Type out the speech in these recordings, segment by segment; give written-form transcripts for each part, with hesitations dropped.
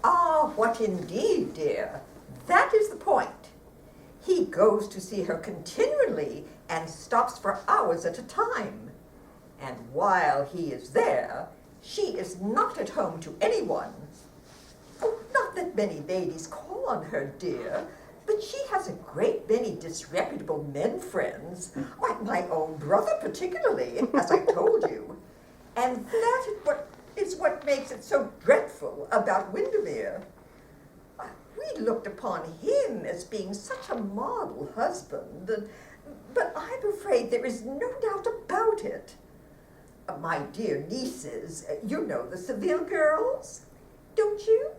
Ah, what indeed, dear? That is the point. He goes to see her continually and stops for hours at a time. And while he is there, she is not at home to anyone. Oh, not that many ladies call on her, dear, but she has a great many disreputable men friends, like my own brother particularly, as I told you. And that is what makes it so dreadful about Windermere. We looked upon him as being such a model husband, but I'm afraid there is no doubt about it. My dear nieces, you know the Seville girls, don't you?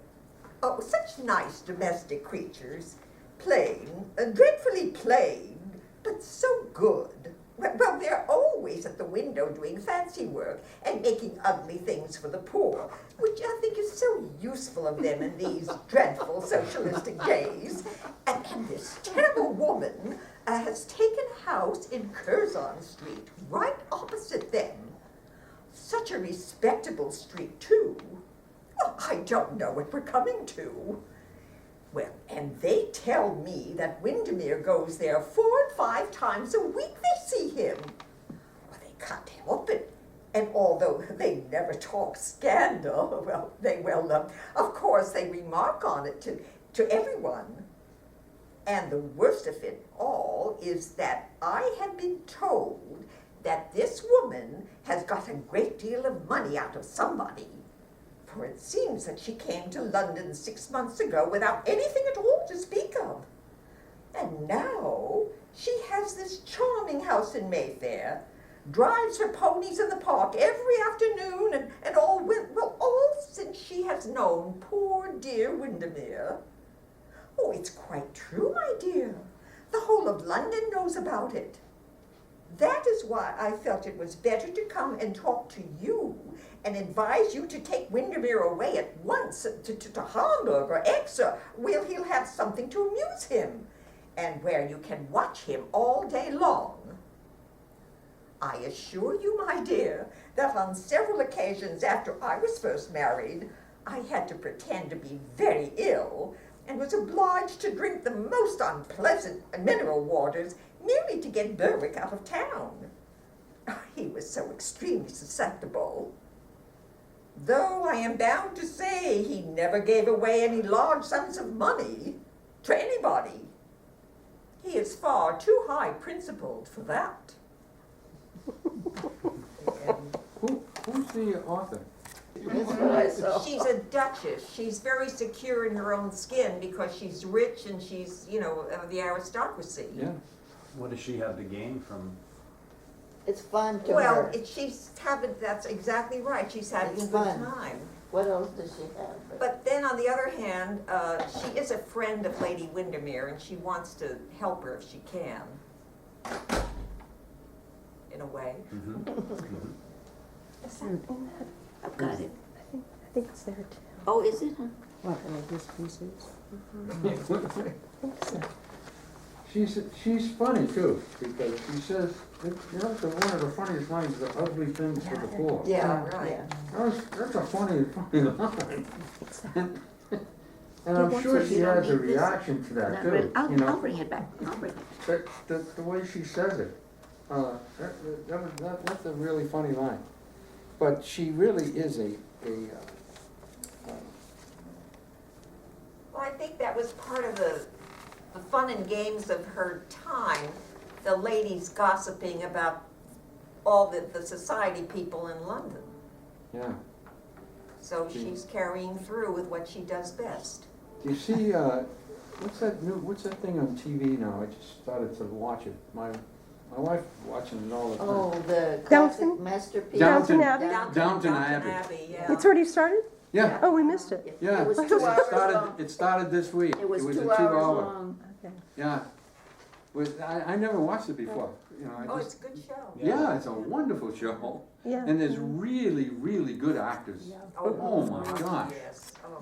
Oh, such nice domestic creatures. Plain, dreadfully plain, but so good. Well, they're always at the window doing fancy work and making ugly things for the poor, which I think is so useful of them in these dreadful socialistic days. And this terrible woman has taken a house in Curzon Street, right opposite them. Such a respectable street, too. Well, I don't know what we're coming to. Well, and they tell me that Windermere goes there 4 and 5 times a week they see him. Well, they can't help it. And although they never talk scandal, of course they remark on it to everyone. And the worst of it all is that I have been told that this woman has got a great deal of money out of somebody. For it seems that she came to London 6 months ago without anything at all to speak of. And now she has this charming house in Mayfair, drives her ponies in the park every afternoon, and all since she has known poor dear Windermere. Oh, it's quite true, my dear. The whole of London knows about it. That is why I felt it was better to come and talk to you and advise you to take Windermere away at once to Hamburg or Aix, where he'll have something to amuse him, and where you can watch him all day long. I assure you, my dear, that on several occasions after I was first married, I had to pretend to be very ill and was obliged to drink the most unpleasant mineral waters merely to get Berwick out of town. He was so extremely susceptible. Though I am bound to say he never gave away any large sums of money to anybody. He is far too high-principled for that. Who's the author? That's what I saw. She's a duchess. She's very secure in her own skin because she's rich and she's, of the aristocracy. Yeah. What does she have to gain from? It's fun to Well, her. that's exactly right. She's having It's a good fun. time. What else does she have? But then on the other hand, she is a friend of Lady Windermere and she wants to help her if she can. In a way. I've got it. I think it's there too. Oh, is it? What, this piece is? She's funny too, because she says, one of the funniest lines, the ugly things for the poor. Yeah, right. Yeah. That's a funny line. And He I'm wants sure it. she You don't has a need this. reaction to that Not too, really. you know? I'll bring it back. I'll bring it. The way she says it, that's a really funny line. But she really is Well, I think that was part of the fun and games of her time, the ladies gossiping about all the society people in London. yeah. So she's carrying through with what she does best. Do you see, what's that thing on TV now? I just started to watch it. My wife watching it all the time. Oh, the classic Downton? masterpiece. Downton Abbey? Downton Abbey. Yeah. It's already started? Yeah, Oh, we missed it. yeah. It was It 2 hours long. started this week. It was a 2 hours 2-hour. long. Okay. Yeah. I never watched it before, Oh, it's a good show. Yeah, it's a wonderful show. Yeah. And there's really, really good actors. Yeah. Oh my gosh. Yes. Oh.